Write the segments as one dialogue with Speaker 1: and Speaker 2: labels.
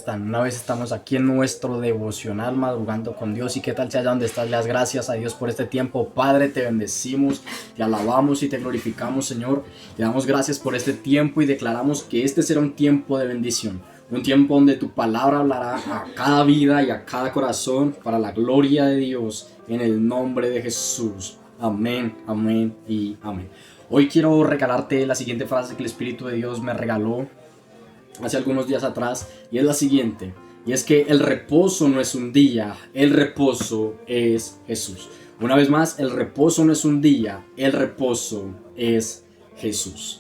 Speaker 1: están? Una vez estamos aquí en nuestro devocional madrugando con Dios. ¿Y qué tal si allá donde estás le das gracias a Dios por este tiempo? Padre, te bendecimos, te alabamos y te glorificamos, Señor. Te damos gracias por este tiempo y declaramos que este será un tiempo de bendición. Un tiempo donde tu palabra hablará a cada vida y a cada corazón para la gloria de Dios, en el nombre de Jesús. Amén, amén y amén. Hoy quiero regalarte la siguiente frase que el Espíritu de Dios me regaló hace algunos días atrás, y es la siguiente, y es que el reposo no es un día, el reposo es Jesús. Una vez más, el reposo no es un día, el reposo es Jesús.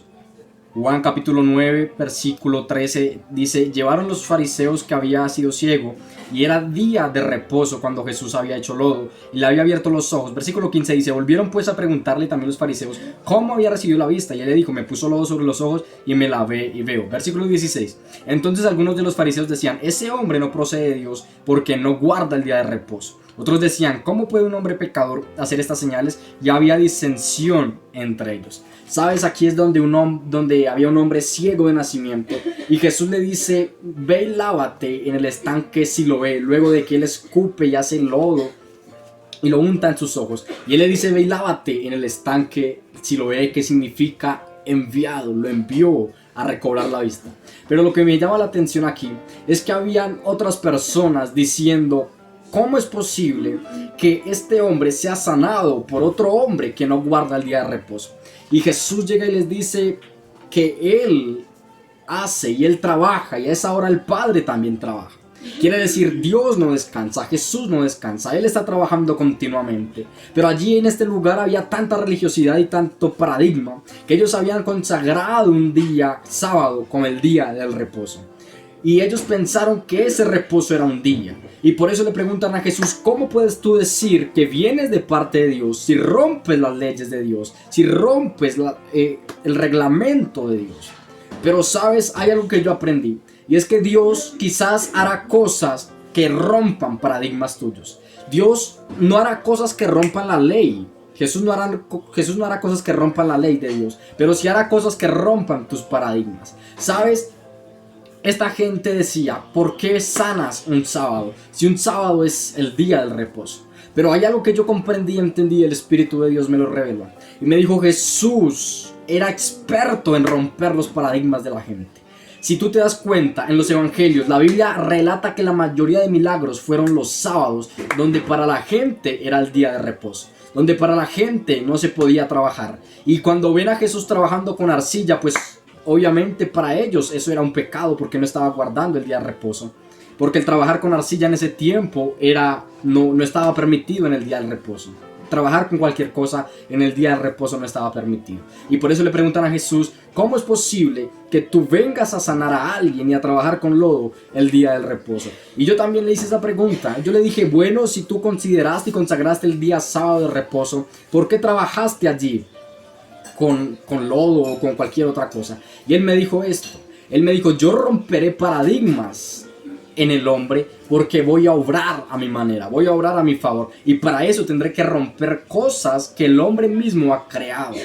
Speaker 1: Juan capítulo 9 versículo 13 dice: llevaron los fariseos que había sido ciego y era día de reposo cuando Jesús había hecho lodo y le había abierto los ojos. Versículo 15 dice: volvieron pues a preguntarle también los fariseos cómo había recibido la vista, y él le dijo: me puso lodo sobre los ojos y me lavé y veo. Versículo 16: entonces algunos de los fariseos decían: ese hombre no procede de Dios porque no guarda el día de reposo. Otros decían: ¿cómo puede un hombre pecador hacer estas señales? Y había disensión entre ellos. ¿Sabes? Aquí es donde había un hombre ciego de nacimiento y Jesús le dice: ve y lávate en el estanque Siloé, luego de que él escupe y hace lodo y lo unta en sus ojos. Y él le dice: ve y lávate en el estanque Siloé, que significa enviado, lo envió a recobrar la vista. Pero lo que me llama la atención aquí es que habían otras personas diciendo: ¿cómo es posible que este hombre sea sanado por otro hombre que no guarda el día de reposo? Y Jesús llega y les dice que Él hace y Él trabaja, y a esa hora el Padre también trabaja. Quiere decir, Dios no descansa, Jesús no descansa, Él está trabajando continuamente. Pero allí en este lugar había tanta religiosidad y tanto paradigma que ellos habían consagrado un día sábado como el día del reposo. Y ellos pensaron que ese reposo era un día. Y por eso le preguntan a Jesús: ¿cómo puedes tú decir que vienes de parte de Dios si rompes las leyes de Dios? Si rompes el reglamento de Dios. Pero sabes, hay algo que yo aprendí. Y es que Dios quizás hará cosas que rompan paradigmas tuyos. Dios no hará cosas que rompan la ley. Jesús no hará cosas que rompan la ley de Dios. Pero sí hará cosas que rompan tus paradigmas. ¿Sabes? Esta gente decía: ¿por qué sanas un sábado? Si un sábado es el día del reposo. Pero hay algo que yo comprendí y entendí, el Espíritu de Dios me lo reveló. Y me dijo: Jesús era experto en romper los paradigmas de la gente. Si tú te das cuenta, en los evangelios, la Biblia relata que la mayoría de milagros fueron los sábados, donde para la gente era el día de reposo, donde para la gente no se podía trabajar. Y cuando ven a Jesús trabajando con arcilla, pues obviamente para ellos eso era un pecado, porque no estaba guardando el día de reposo. Porque el trabajar con arcilla en ese tiempo no estaba permitido en el día del reposo. Trabajar con cualquier cosa en el día del reposo no estaba permitido. Y por eso le preguntan a Jesús: ¿cómo es posible que tú vengas a sanar a alguien y a trabajar con lodo el día del reposo? Y yo también le hice esa pregunta. Yo le dije: bueno, si tú consideraste y consagraste el día sábado de reposo, ¿por qué trabajaste allí con lodo o con cualquier otra cosa? Y él me dijo esto. Él me dijo: yo romperé paradigmas en el hombre porque voy a obrar a mi manera, voy a obrar a mi favor, y para eso tendré que romper cosas que el hombre mismo ha creado.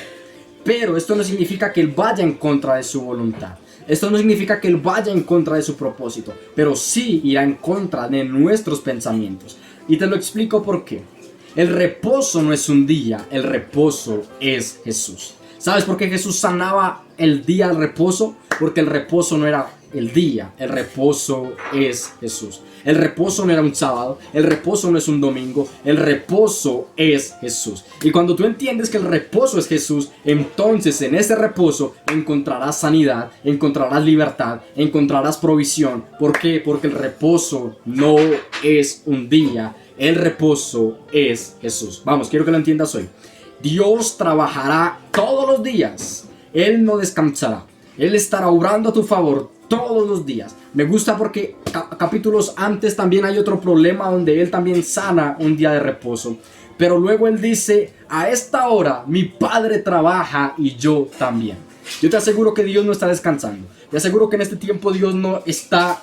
Speaker 1: Pero esto no significa que él vaya en contra de su voluntad. Esto no significa que él vaya en contra de su propósito, pero sí irá en contra de nuestros pensamientos. Y te lo explico por qué. El reposo no es un día, el reposo es Jesús. ¿Sabes por qué Jesús sanaba el día del reposo? Porque el reposo no era el día, el reposo es Jesús. El reposo no era un sábado, el reposo no es un domingo, el reposo es Jesús. Y cuando tú entiendes que el reposo es Jesús, entonces en ese reposo encontrarás sanidad, encontrarás libertad, encontrarás provisión. ¿Por qué? Porque el reposo no es un día, el reposo es Jesús. Vamos, quiero que lo entiendas hoy. Dios trabajará todos los días, Él no descansará. Él estará obrando a tu favor todos los días. Me gusta porque capítulos antes también hay otro problema donde Él también sana un día de reposo. Pero luego Él dice: a esta hora mi Padre trabaja y yo también. Yo te aseguro que Dios no está descansando. Te aseguro que en este tiempo Dios no está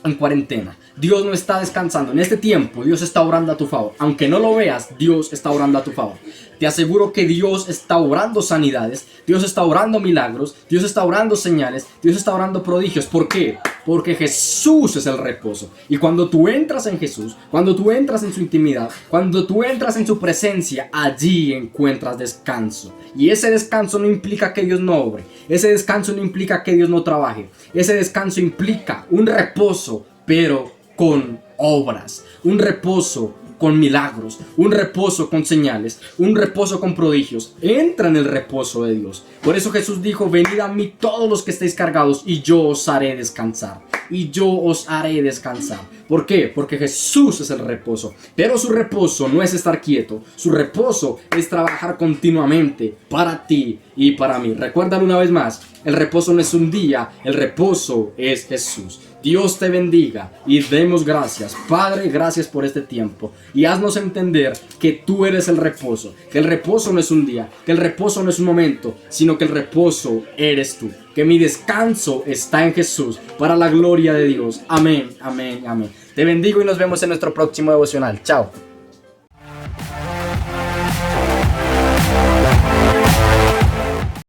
Speaker 1: en cuarentena. Dios no está descansando. En este tiempo Dios está obrando a tu favor. Aunque no lo veas, Dios está obrando a tu favor. Te aseguro que Dios está obrando sanidades, Dios está obrando milagros, Dios está obrando señales, Dios está obrando prodigios. ¿Por qué? Porque Jesús es el reposo. Y cuando tú entras en Jesús, cuando tú entras en su intimidad, cuando tú entras en su presencia, allí encuentras descanso. Y ese descanso no implica que Dios no obre. Ese descanso no implica que Dios no trabaje. Ese descanso implica un reposo, pero con obras. Un reposo con milagros, un reposo con señales, un reposo con prodigios. Entra en el reposo de Dios. Por eso Jesús dijo: venid a mí todos los que estéis cargados y yo os haré descansar. Y yo os haré descansar. ¿Por qué? Porque Jesús es el reposo. Pero su reposo no es estar quieto. Su reposo es trabajar continuamente para ti y para mí. Recuérdalo una vez más. El reposo no es un día. El reposo es Jesús. Dios te bendiga y demos gracias. Padre, gracias por este tiempo. Y haznos entender que tú eres el reposo. Que el reposo no es un día. Que el reposo no es un momento. Sino que el reposo eres tú. Que mi descanso está en Jesús. Para la gloria de Dios. Amén, amén, amén. Te bendigo y nos vemos en nuestro próximo devocional. Chao.